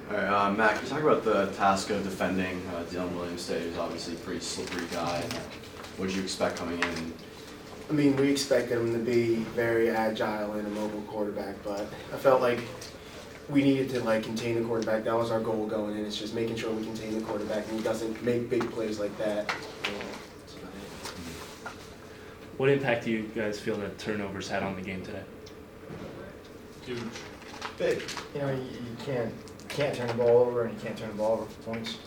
All right, Matt, can you talk about the task of defending Dylan Williams today? He's obviously a pretty slippery guy. What did you expect coming in? I mean, we expected him to be very agile and a mobile quarterback, but I felt like we needed to contain the quarterback. That was our goal going in. It's just making sure we contain the quarterback and he doesn't make big plays like that. That's about it. What impact do you guys feel that turnovers had on the game today? Huge. Big. You can't turn the ball over, and you can't turn the ball over for points.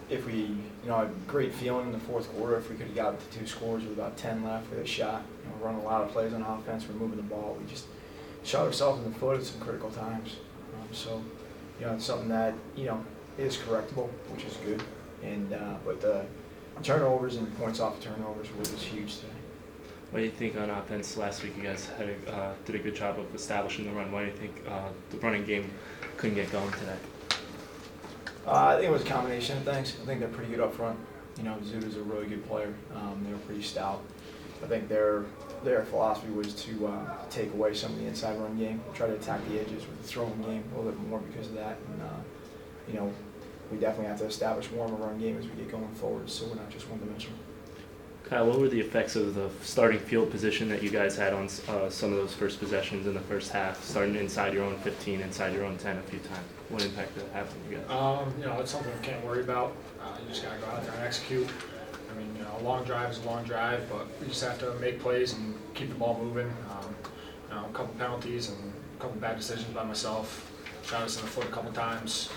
If we, a great feeling in the fourth quarter. If we could have got the 2 scores with about 10 left, we had a shot. Running a lot of plays on offense, we're moving the ball. We just shot ourselves in the foot at some critical times. It's something that is correctable, which is good. But the turnovers and points off of turnovers were just huge today. What do you think on offense? Last week you guys did a good job of establishing the run. Why do you think the running game couldn't get going today? I think it was a combination of things. I think they're pretty good up front. Zuda's a really good player. They were pretty stout. I think their philosophy was to take away some of the inside run game, try to attack the edges with the throwing game a little bit more because of that. And we definitely have to establish more of a run game as we get going forward, so we're not just one-dimensional. Kyle, what were the effects of the starting field position that you guys had on some of those first possessions in the first half, starting inside your own 15, inside your own 10 a few times? What impact did it have on you guys? It's something we can't worry about. You just got to go out there and execute. A long drive is a long drive, but we just have to make plays and keep the ball moving. A couple penalties and a couple bad decisions by myself. Shot us in the foot a couple times.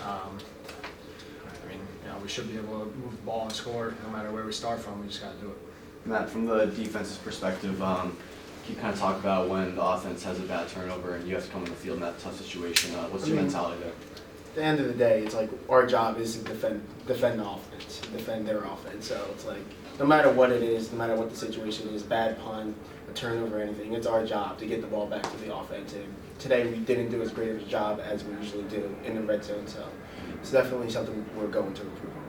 We should be able to move the ball and score no matter where we start from. We just got to do it. Matt, from the defense's perspective, can you kind of talk about when the offense has a bad turnover and you have to come on the field in that tough situation? What's your mentality there? At the end of the day, it's our job is to defend the offense, defend their offense. So it's no matter what it is, no matter what the situation is, bad punt, a turnover, anything, it's our job to get the ball back to the offense. And today we didn't do as great of a job as we usually do in the red zone. So it's definitely something we're going to improve on.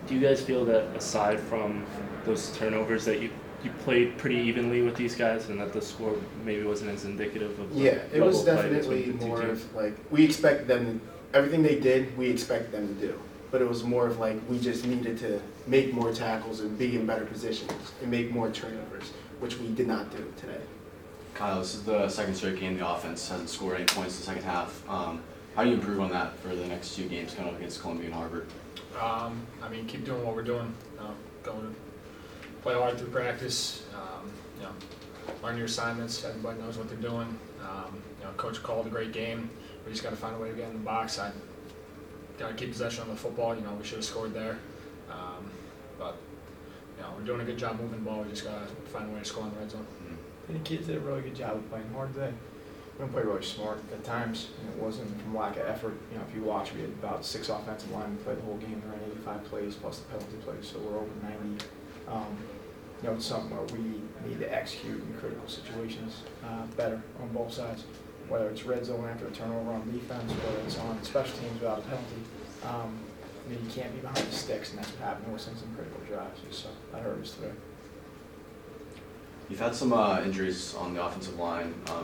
Do you guys feel that aside from those turnovers that you played pretty evenly with these guys and that the score maybe wasn't as indicative of Yeah, it was play definitely between the two more teams? of we expect them, everything they did, we expect them to do. But it was more of we just needed to make more tackles and be in better positions and make more turnovers, which we did not do today. Kyle, this is the second straight game the offense hasn't scored any points in the second half. How do you improve on that for the next 2 games coming up against Columbia and Harvard? Keep doing what we're doing. Going to play hard through practice. Learn your assignments. Everybody knows what they're doing. Coach called a great game. We just got to find a way to get in the box. I got to keep possession of the football. We should have scored there. But we're doing a good job moving the ball. We just got to find a way to score in the red zone. And the kids did a really good job of playing hard today. We didn't play really smart at times. It wasn't from lack of effort. If you watch, we had about 6 offensive linemen play the whole game. We ran 85 plays plus the penalty plays, so we're over 90. It's something where we need to execute in critical situations better on both sides, whether it's red zone after a turnover on defense, whether it's on special teams without a penalty. You can't be behind the sticks, and that's what happened with some critical drives. So that hurt us today. You've had some injuries on the offensive line that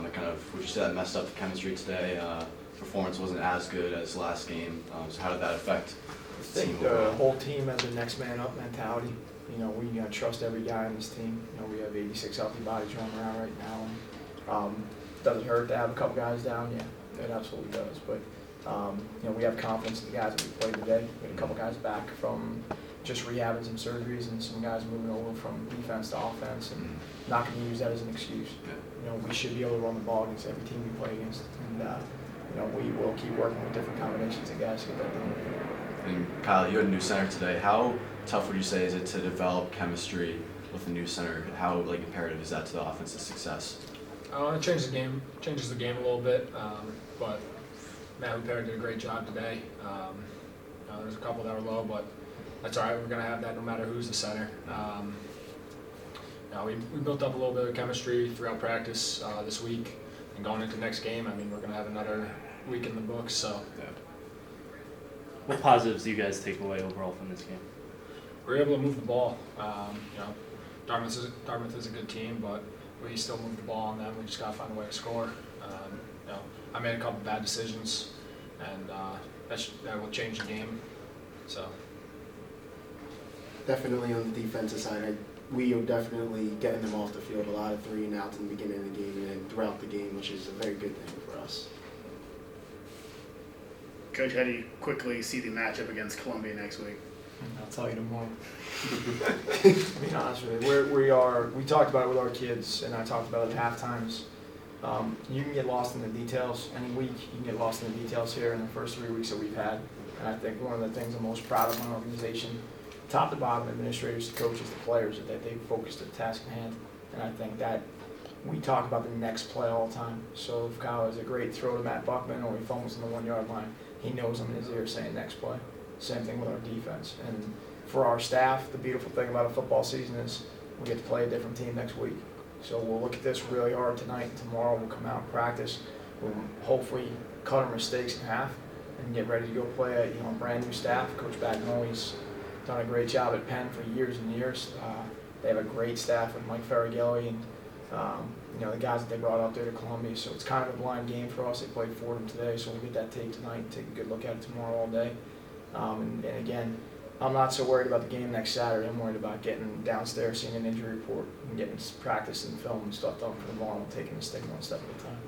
would you say that messed up the chemistry today? Performance wasn't as good as last game. So how did that affect the team? The whole team has a next man up mentality. We trust every guy on this team. We have 86 healthy bodies running around right now. And, does it hurt to have a couple guys down? Yeah, it absolutely does. But we have confidence in the guys that we played today. We had a couple guys back from just rehabbing some surgeries and some guys moving over from defense to offense, and not going to use that as an excuse. We should be able to run the ball against every team we play against, and we will keep working with different combinations of guys to get that done. And Kyle, you had a new center today. How tough would you say is it to develop chemistry with a new center? How imperative is that to the offensive success? It changes the game a little bit, but Matt Perry did a great job today. There's a couple that were low, but that's all right. We're going to have that no matter who's the center. We built up a little bit of chemistry throughout practice this week, and going into next game, we're going to have another week in the books. So, yeah. What positives do you guys take away overall from this game? We're able to move the ball. Dartmouth is a good team, but we still move the ball on them. We just got to find a way to score. I made a couple bad decisions, and that will change the game. So. Definitely on the defensive side, we are definitely getting them off the field. A lot of 3 and outs in the beginning of the game and then throughout the game, which is a very good thing for us. Coach, how do you quickly see the matchup against Columbia next week? I'll tell you tomorrow. To be honest with you, we talked about it with our kids, and I talked about it at halftimes. You can get lost in the details any week. You can get lost in the details here in the first 3 weeks that we've had. And I think one of the things I'm most proud of my organization, top to bottom, administrators, the coaches, the players, is that they focused the task at hand. And I think that we talk about the next play all the time. So if Kyle has a great throw to Matt Buckman or he fumbles on the 1 yard line, he knows I'm in his ear saying next play. Same thing with our defense. And for our staff, the beautiful thing about a football season is we get to play a different team next week. So we'll look at this really hard tonight, and tomorrow we'll come out and practice. We'll hopefully cut our mistakes in half and get ready to go play a brand new staff. Coach Bagnoli's done a great job at Penn for years and years. They have a great staff with Mike Ferrigelli and the guys that they brought out there to Columbia. So it's kind of a blind game for us. They played Fordham today, so we'll get that tape tonight and take a good look at it tomorrow all day. And again, I'm not so worried about the game next Saturday. I'm worried about getting downstairs, seeing an injury report, and getting practice and film and stuff done for tomorrow and taking this thing one step at a time.